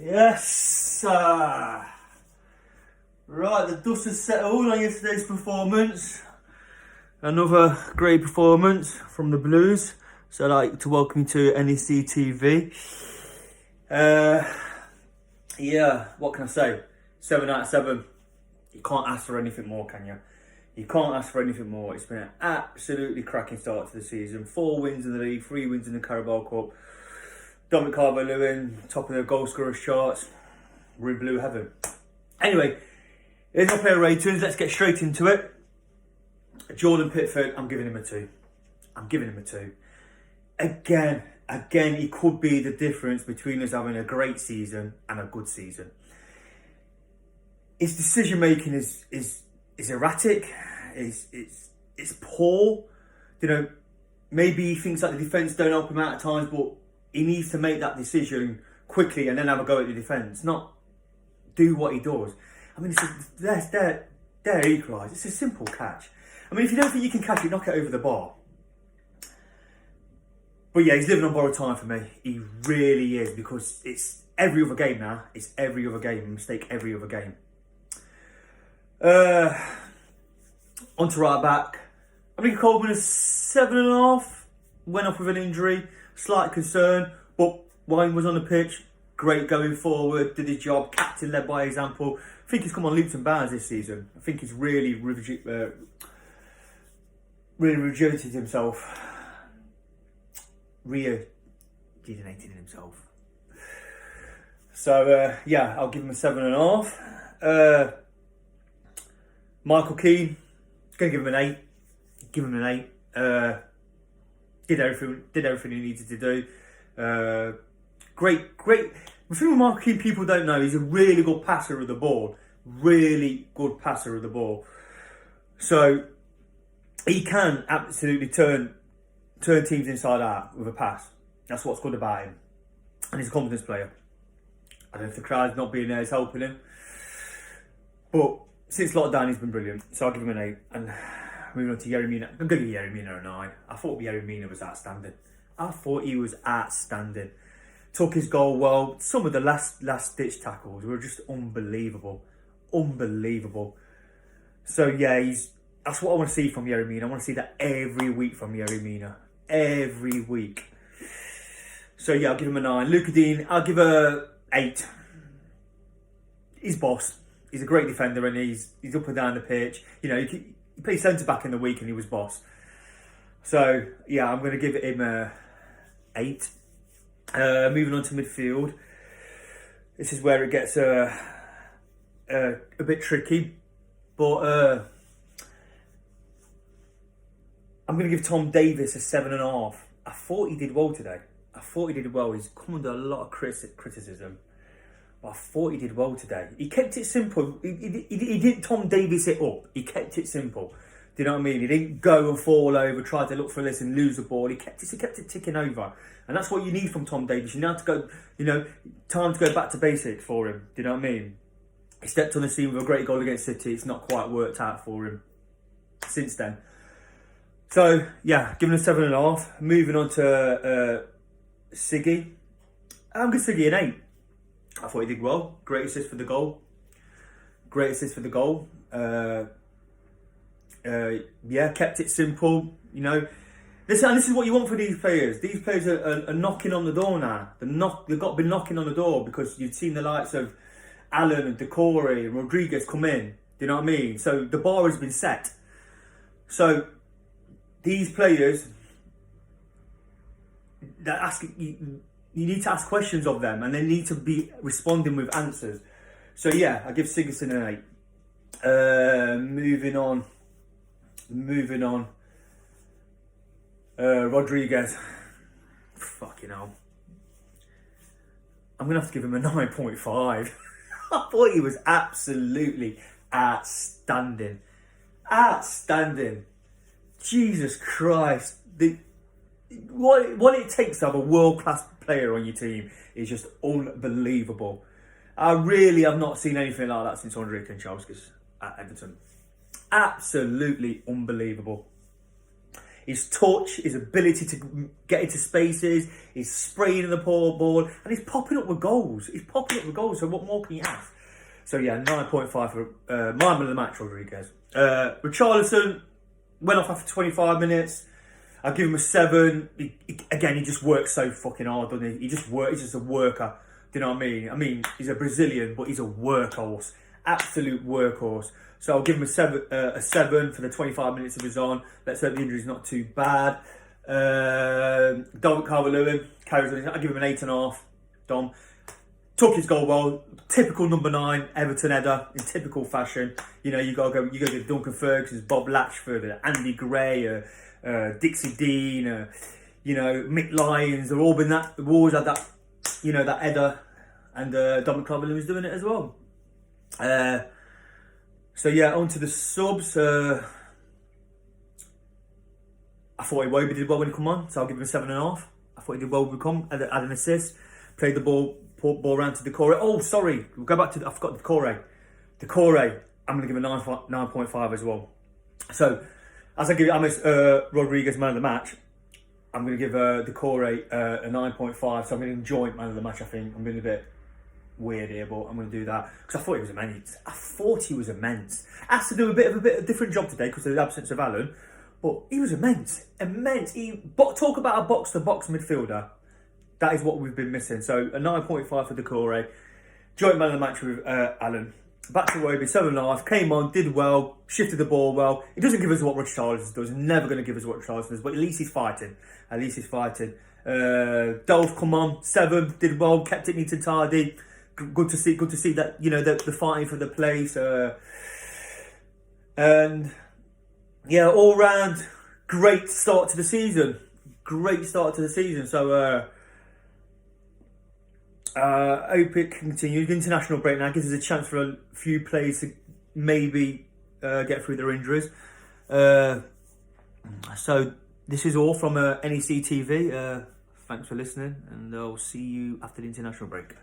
Yes. Right, the dust has settled on yesterday's performance. Another great performance from the Blues. So I'd like to welcome you to NEC TV. Yeah, what can I say? 7 out of 7. You can't ask for anything more, can you? You can't ask for anything more. It's been an absolutely cracking start to the season. 4 wins in the league, 3 wins in the Carabao Cup. Dominic Calvert-Lewin, top of the goal scorers charts. We're in blue heaven. Anyway, here's my player ratings. Let's get straight into it. Jordan Pickford, I'm giving him a 2. I'm giving him a 2. Again, he could be the difference between us having a great season and a good season. His decision making is erratic. It's poor. You know, maybe he thinks that the defence don't help him out at times, but he needs to make that decision quickly and then have a go at the defence, not do what he does. I mean, they're equalised. It's a simple catch. I mean, if you don't think you can catch it, knock it over the bar. But yeah, he's living on borrowed time for me. He really is, because it's every other game now. It's every other game. Mistake every other game. On to right back. I think Coleman is 7.5. Went off with an injury. Slight concern. But Wine was on the pitch. Great going forward. Did his job. Captain led by example. I think he's come on leaps and bounds this season. I think he's really rejuvenated himself. Rejuvenated himself. So, yeah, I'll give him a 7.5. Michael Keane, going to give him an 8. Give him an 8. Did everything he needed to do. Great. The thing with Michael Keane, people don't know, he's a really good passer of the ball. Really good passer of the ball. So, he can absolutely turn teams inside out with a pass. That's what's good about him. And he's a confidence player. I don't know if the crowd's not being there is helping him. But since lockdown, he's been brilliant. So I'll give him an 8. And moving on to Yerry Mina. I'm going to give Yerry Mina a 9. I thought Yerry Mina was outstanding. I thought he was outstanding. Took his goal well. Some of the last ditch tackles were just unbelievable. Unbelievable. So yeah, that's what I want to see from Yerry Mina. I want to see that every week from Yerry Mina. Every week. So yeah, I'll give him a 9. Luca Dean, I'll give a 8. He's boss. He's a great defender and he's up and down the pitch. You know, he played centre back in the week and he was boss. So yeah, I'm going to give him a 8. Moving on to midfield. This is where it gets a bit tricky, but I'm going to give Tom Davies a 7.5. I thought he did well today. He's come under a lot of criticism. But I thought he did well today. He kept it simple. He didn't Tom Davies it up. He kept it simple. Do you know what I mean? He didn't go and fall over, try to look for this and lose the ball. He kept it ticking over. And that's what you need from Tom Davies. You need to go, time to go back to basics for him. Do you know what I mean? He stepped on the scene with a great goal against City. It's not quite worked out for him since then. So, yeah, giving him a 7.5. Moving on to Siggy. I'm giving Siggy an 8. I thought he did well. Great assist for the goal. Yeah, kept it simple. You know, this is what you want for these players. These players are knocking on the door now. They've been knocking on the door because you've seen the likes of Allen and Decore and Rodriguez come in. Do you know what I mean? So the bar has been set. So these players, you need to ask questions of them and they need to be responding with answers. So yeah, I give Sigurdsson an 8. Moving on. Rodriguez. Fucking hell. I'm going to have to give him a 9.5. I thought he was absolutely outstanding. Jesus Christ. What it takes to have a world-class player on your team is just unbelievable. I really have not seen anything like that since Andrei Kanchelskis at Everton. Absolutely unbelievable. his touch, his ability to get into spaces, he's spraying in the ball, and he's popping up with goals. So what more can you ask? So yeah, 9.5 for my man of the match, Rodriguez. Richarlison went off after 25 minutes. I'll give him a 7. He just works so fucking hard, doesn't he? He's just a worker. Do you know what I mean? He's a Brazilian, but he's a workhorse. Absolute workhorse. So I'll give him a 7 for the 25 minutes he was on. Let's hope the injury's not too bad. Dom Calvert-Lewin carries on. I'll give him an 8.5. Dom took his goal well. Typical number 9 Everton header in typical fashion. You know, you gotta give Duncan Ferguson, Bob Latchford, Andy Gray, Dixie Dean, Mick Lyons. They've always had that, that header, and Dominic Calvert-Lewin was doing it as well. So yeah, on to the subs. I thought Iwobi did well when he come on, so I'll give him a 7.5. I thought he did well when he come, had an assist, played the ball around to Decore. Oh, sorry, we'll go back to, I forgot Decore. Decore, I'm going to give a 9.5 as well. So, as I give Rodriguez man of the match, I'm going to give Decore a 9.5, so I'm going to enjoy man of the match, I think. I'm being a bit weird here, but I'm going to do that because I thought he was immense. Has to do a bit of a different job today because of the absence of Alan, but he was immense. Talk about a box-to-box midfielder. That is what we've been missing. So a 9.5 for Decore. Joint man of the match with Alan. Back to Iwobi, 7.5. Came on, did well, shifted the ball well. He doesn't give us what Richarlison does. Never going to give us what Richarlison does, but at least he's fighting. Dolph, come on, 7. Did well, kept it neat and tidy. Good to see that, the fighting for the place. And yeah, all round, great start to the season. So I hope it continues. The international break now gives us a chance for a few players to maybe get through their injuries. So this is all from NEC TV. Thanks for listening, and I'll see you after the international break.